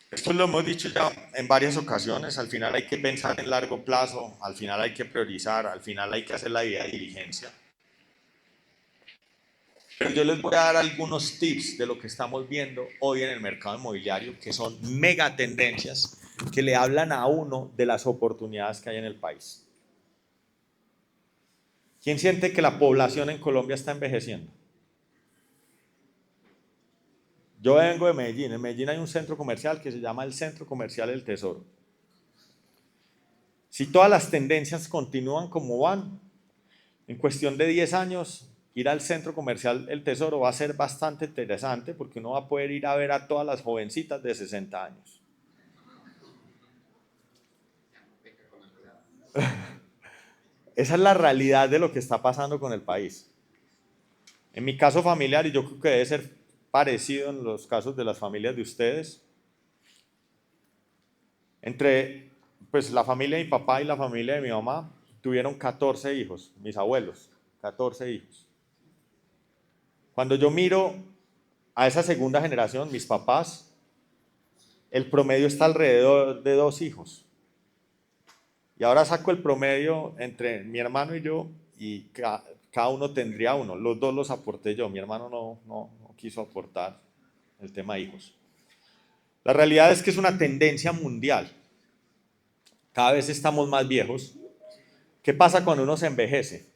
Esto lo hemos dicho ya en varias ocasiones, al final hay que pensar en largo plazo, al final hay que priorizar, al final hay que hacer la debida diligencia. Pero yo les voy a dar algunos tips de lo que estamos viendo hoy en el mercado inmobiliario, que son mega tendencias que le hablan a uno de las oportunidades que hay en el país. ¿Quién siente que la población en Colombia está envejeciendo? Yo vengo de Medellín. En Medellín hay un centro comercial que se llama el Centro Comercial El Tesoro. Si todas las tendencias continúan como van, en cuestión de 10 años ir al centro comercial El Tesoro va a ser bastante interesante porque uno va a poder ir a ver a todas las jovencitas de 60 años. Esa es la realidad de lo que está pasando con el país. En mi caso familiar, y yo creo que debe ser parecido en los casos de las familias de ustedes, entre pues, la familia de mi papá y la familia de mi mamá tuvieron 14 hijos, mis abuelos, 14 hijos. Cuando yo miro a esa segunda generación, mis papás, el promedio está alrededor de 2 hijos. Y ahora saco el promedio entre mi hermano y yo y cada uno tendría uno. Los dos los aporté yo. Mi hermano no quiso aportar el tema de hijos. La realidad es que es una tendencia mundial. Cada vez estamos más viejos. ¿Qué pasa cuando uno se envejece?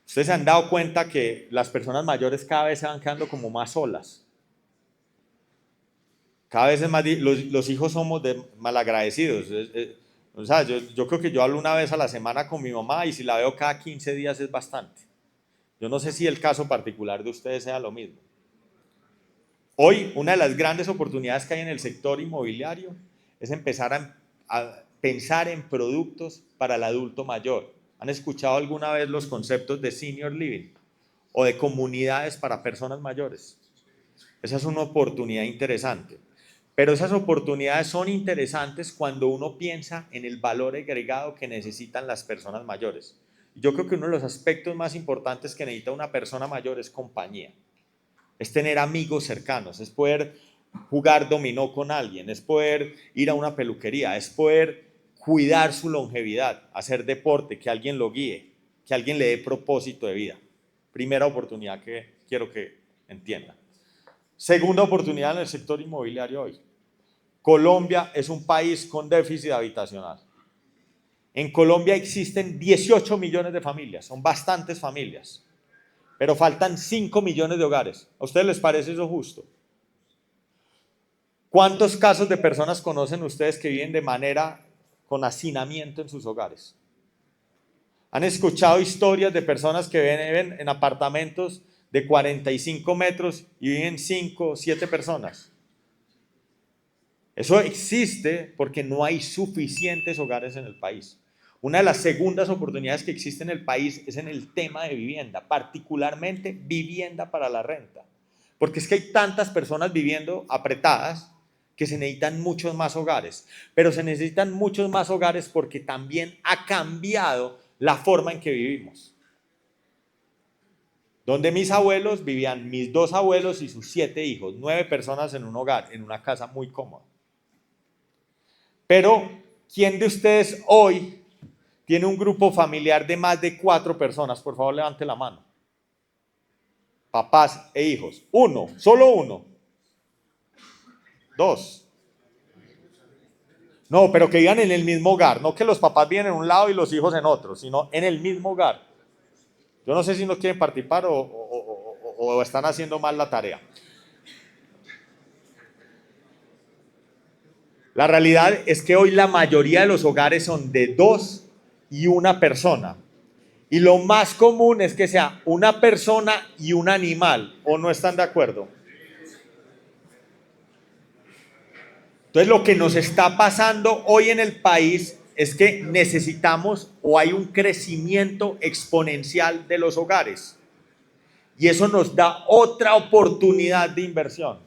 Ustedes se han dado cuenta que las personas mayores cada vez se van quedando como más solas. Cada vez es más, los hijos somos malagradecidos. O sea, yo creo que yo hablo una vez a la semana con mi mamá y si la veo cada 15 días es bastante. Yo no sé si el caso particular de ustedes sea lo mismo. Hoy, una de las grandes oportunidades que hay en el sector inmobiliario es empezar a pensar en productos para el adulto mayor. ¿Han escuchado alguna vez los conceptos de senior living o de comunidades para personas mayores? Esa es una oportunidad interesante. Pero esas oportunidades son interesantes cuando uno piensa en el valor agregado que necesitan las personas mayores. Yo creo que uno de los aspectos más importantes que necesita una persona mayor es compañía. Es tener amigos cercanos, es poder jugar dominó con alguien, es poder ir a una peluquería, es poder cuidar su longevidad, hacer deporte, que alguien lo guíe, que alguien le dé propósito de vida. Primera oportunidad que quiero que entiendan. Segunda oportunidad en el sector inmobiliario hoy. Colombia es un país con déficit habitacional. En Colombia existen 18 millones de familias, son bastantes familias, pero faltan 5 millones de hogares. ¿A ustedes les parece eso justo? ¿Cuántos casos de personas conocen ustedes que viven de manera con hacinamiento en sus hogares? ¿Han escuchado historias de personas que viven en apartamentos de 45 metros y viven 5 o 7 personas? Eso existe porque no hay suficientes hogares en el país. Una de las segundas oportunidades que existe en el país es en el tema de vivienda, particularmente vivienda para la renta. Porque es que hay tantas personas viviendo apretadas que se necesitan muchos más hogares. Pero se necesitan muchos más hogares porque también ha cambiado la forma en que vivimos. Donde mis abuelos vivían mis 2 abuelos y sus 7 hijos, 9 personas en un hogar, en una casa muy cómoda. Pero, ¿quién de ustedes hoy tiene un grupo familiar de más de 4 personas? Por favor, levante la mano. Papás e hijos. 1, solo 1. 2. No, pero que vivan en el mismo hogar. No que los papás viven en un lado y los hijos en otro, sino en el mismo hogar. Yo no sé si no quieren participar o están haciendo mal la tarea. La realidad es que hoy la mayoría de los hogares son de 2 y 1 persona. Y lo más común es que sea una persona y un animal, ¿o no están de acuerdo? Entonces lo que nos está pasando hoy en el país es que necesitamos o hay un crecimiento exponencial de los hogares. Y eso nos da otra oportunidad de inversión.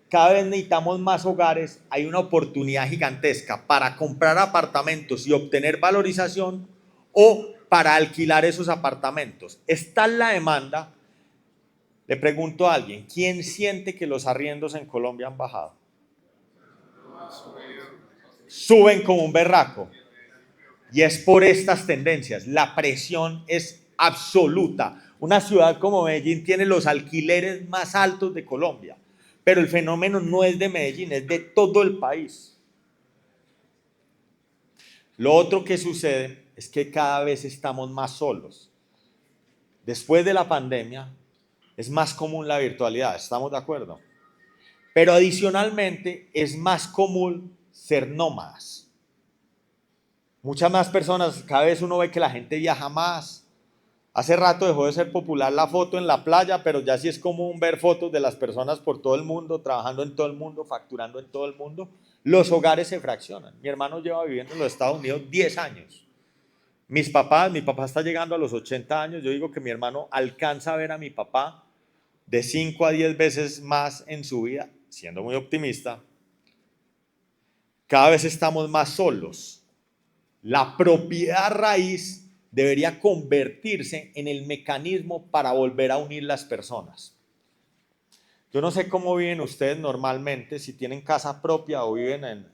Cada vez necesitamos más hogares, hay una oportunidad gigantesca para comprar apartamentos y obtener valorización o para alquilar esos apartamentos. Está en la demanda. Le pregunto a alguien, ¿quién siente que los arriendos en Colombia han bajado? Suben como un berraco. Y es por estas tendencias. La presión es absoluta. Una ciudad como Medellín tiene los alquileres más altos de Colombia. Pero el fenómeno no es de Medellín, es de todo el país. Lo otro que sucede es que cada vez estamos más solos. Después de la pandemia es más común la virtualidad, ¿estamos de acuerdo? Pero adicionalmente es más común ser nómadas. Muchas más personas, cada vez uno ve que la gente viaja más. Hace rato dejó de ser popular la foto en la playa, pero ya sí es común ver fotos de las personas por todo el mundo, trabajando en todo el mundo, facturando en todo el mundo. Los hogares se fraccionan. Mi hermano lleva viviendo en los Estados Unidos 10 años. Mi papá está llegando a los 80 años. Yo digo que mi hermano alcanza a ver a mi papá de 5 a 10 veces más en su vida, siendo muy optimista. Cada vez estamos más solos. La propiedad raíz debería convertirse en el mecanismo para volver a unir las personas. Yo no sé cómo viven ustedes normalmente, si tienen casa propia o viven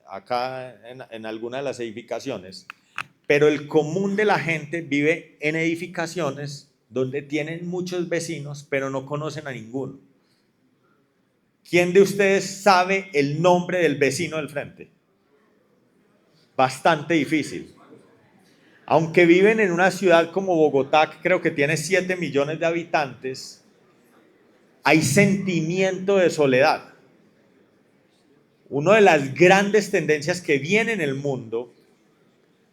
acá en alguna de las edificaciones, pero el común de la gente vive en edificaciones donde tienen muchos vecinos, pero no conocen a ninguno. ¿Quién de ustedes sabe el nombre del vecino del frente? Bastante difícil. Aunque viven en una ciudad como Bogotá, que creo que tiene 7 millones de habitantes, hay sentimiento de soledad. Una de las grandes tendencias que viene en el mundo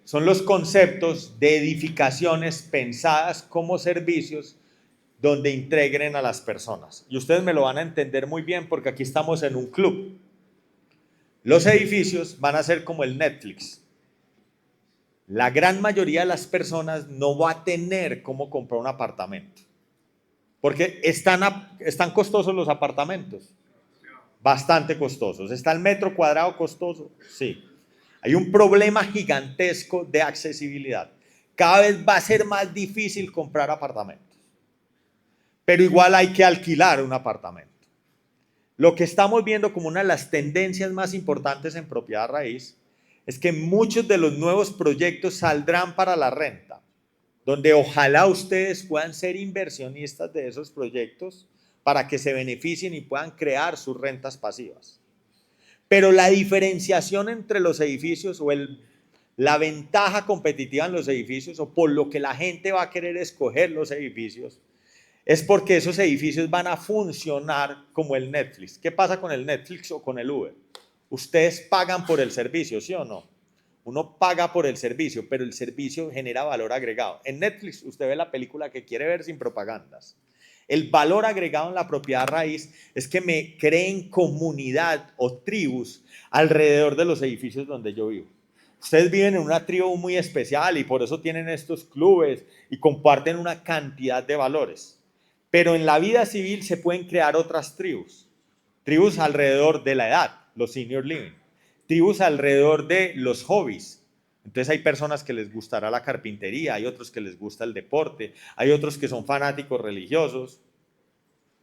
son los conceptos de edificaciones pensadas como servicios donde integren a las personas. Y ustedes me lo van a entender muy bien porque aquí estamos en un club. Los edificios van a ser como el Netflix. La gran mayoría de las personas no va a tener cómo comprar un apartamento. Porque están costosos los apartamentos. Bastante costosos. ¿Está el metro cuadrado costoso? Sí. Hay un problema gigantesco de accesibilidad. Cada vez va a ser más difícil comprar apartamentos. Pero igual hay que alquilar un apartamento. Lo que estamos viendo como una de las tendencias más importantes en propiedad raíz es que muchos de los nuevos proyectos saldrán para la renta, donde ojalá ustedes puedan ser inversionistas de esos proyectos para que se beneficien y puedan crear sus rentas pasivas. Pero la diferenciación entre los edificios o la ventaja competitiva en los edificios o por lo que la gente va a querer escoger los edificios es porque esos edificios van a funcionar como el Netflix. ¿Qué pasa con el Netflix o con el Uber? Ustedes pagan por el servicio, ¿sí o no? Uno paga por el servicio, pero el servicio genera valor agregado. En Netflix usted ve la película que quiere ver sin propagandas. El valor agregado en la propiedad raíz es que me creen comunidad o tribus alrededor de los edificios donde yo vivo. Ustedes viven en una tribu muy especial y por eso tienen estos clubes y comparten una cantidad de valores. Pero en la vida civil se pueden crear otras tribus. Tribus alrededor de la edad, los senior living. Tribus alrededor de los hobbies. Entonces hay personas que les gustará la carpintería, hay otros que les gusta el deporte, hay otros que son fanáticos religiosos.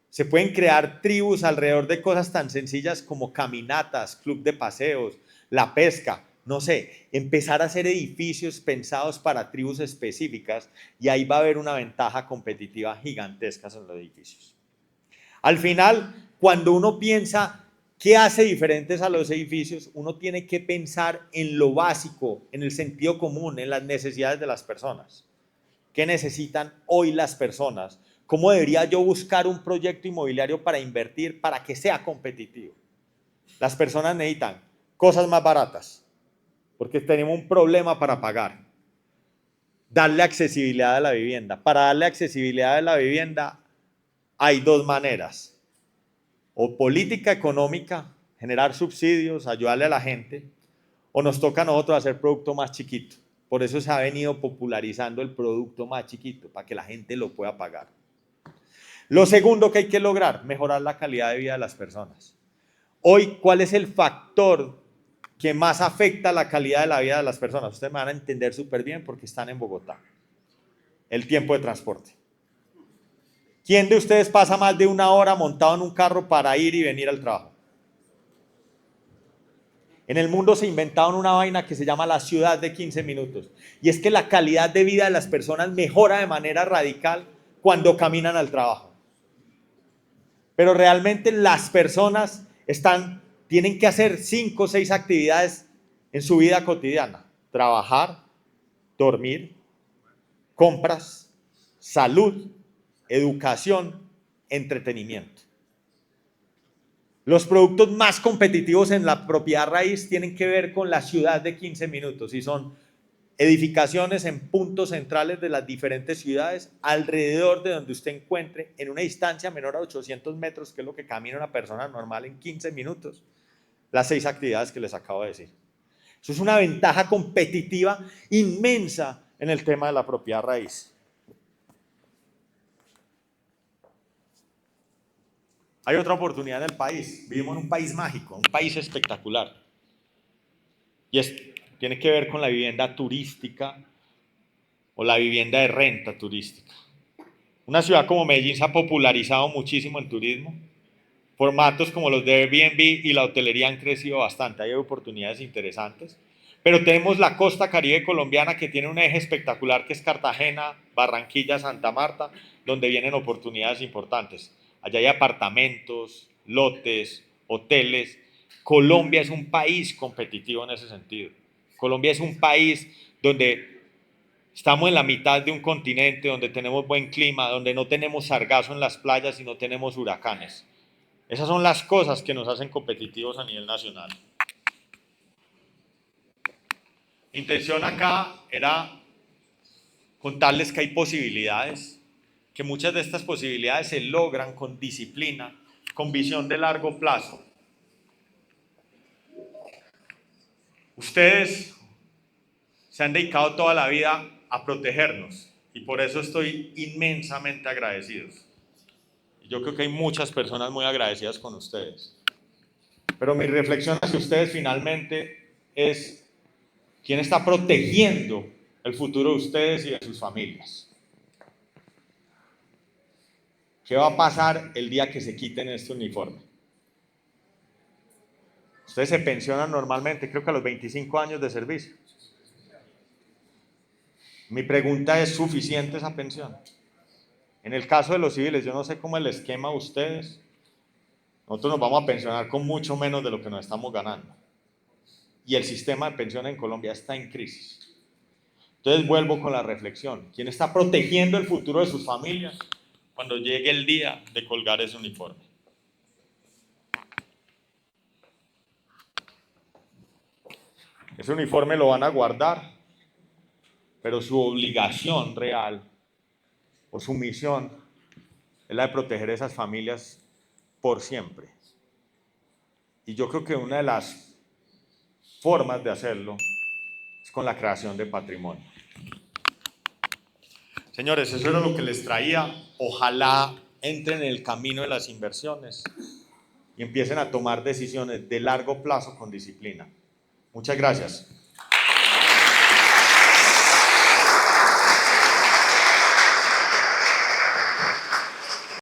Se pueden crear tribus alrededor de cosas tan sencillas como caminatas, club de paseos, la pesca, no sé, empezar a hacer edificios pensados para tribus específicas y ahí va a haber una ventaja competitiva gigantesca en los edificios. Al final, cuando uno piensa ¿qué hace diferentes a los edificios? Uno tiene que pensar en lo básico, en el sentido común, en las necesidades de las personas. ¿Qué necesitan hoy las personas? ¿Cómo debería yo buscar un proyecto inmobiliario para invertir para que sea competitivo? Las personas necesitan cosas más baratas, porque tenemos un problema para pagar. Darle accesibilidad a la vivienda. Para darle accesibilidad a la vivienda hay dos maneras. O política económica, generar subsidios, ayudarle a la gente, o nos toca a nosotros hacer producto más chiquito. Por eso se ha venido popularizando el producto más chiquito, para que la gente lo pueda pagar. Lo segundo que hay que lograr, mejorar la calidad de vida de las personas. Hoy, ¿cuál es el factor que más afecta la calidad de la vida de las personas? Ustedes me van a entender súper bien porque están en Bogotá. El tiempo de transporte. ¿Quién de ustedes pasa más de 1 hora montado en un carro para ir y venir al trabajo? En el mundo se inventaron una vaina que se llama la ciudad de 15 minutos. Y es que la calidad de vida de las personas mejora de manera radical cuando caminan al trabajo. Pero realmente las personas tienen que hacer 5 o 6 actividades en su vida cotidiana. Trabajar, dormir, compras, salud, educación, entretenimiento. Los productos más competitivos en la propiedad raíz tienen que ver con la ciudad de 15 minutos y son edificaciones en puntos centrales de las diferentes ciudades, alrededor de donde usted encuentre, en una distancia menor a 800 metros, que es lo que camina una persona normal en 15 minutos, las 6 actividades que les acabo de decir. Eso es una ventaja competitiva inmensa en el tema de la propiedad raíz. Hay otra oportunidad en el país. Vivimos en un país mágico, un país espectacular. Y tiene que ver con la vivienda turística o la vivienda de renta turística. Una ciudad como Medellín se ha popularizado muchísimo en turismo. Formatos como los de Airbnb y la hotelería han crecido bastante. Hay oportunidades interesantes. Pero tenemos la costa caribe colombiana, que tiene un eje espectacular, que es Cartagena, Barranquilla, Santa Marta, donde vienen oportunidades importantes. Allá hay apartamentos, lotes, hoteles. Colombia es un país competitivo en ese sentido. Colombia es un país donde estamos en la mitad de un continente, donde tenemos buen clima, donde no tenemos sargazo en las playas y no tenemos huracanes. Esas son las cosas que nos hacen competitivos a nivel nacional. Mi intención acá era contarles que hay posibilidades, que muchas de estas posibilidades se logran con disciplina, con visión de largo plazo. Ustedes se han dedicado toda la vida a protegernos y por eso estoy inmensamente agradecidos. Yo creo que hay muchas personas muy agradecidas con ustedes. Pero mi reflexión hacia ustedes finalmente es: ¿quién está protegiendo el futuro de ustedes y de sus familias? ¿Qué va a pasar el día que se quiten este uniforme? Ustedes se pensionan normalmente, creo que a los 25 años de servicio. Mi pregunta es: ¿suficiente esa pensión? En el caso de los civiles, yo no sé cómo es el esquema de ustedes. Nosotros nos vamos a pensionar con mucho menos de lo que nos estamos ganando. Y el sistema de pensión en Colombia está en crisis. Entonces vuelvo con la reflexión: ¿quién está protegiendo el futuro de sus familias cuando llegue el día de colgar ese uniforme? Ese uniforme lo van a guardar, pero su obligación real o su misión es la de proteger a esas familias por siempre. Y yo creo que una de las formas de hacerlo es con la creación de patrimonio. Señores, eso era lo que les traía. Ojalá entren en el camino de las inversiones y empiecen a tomar decisiones de largo plazo con disciplina. Muchas gracias.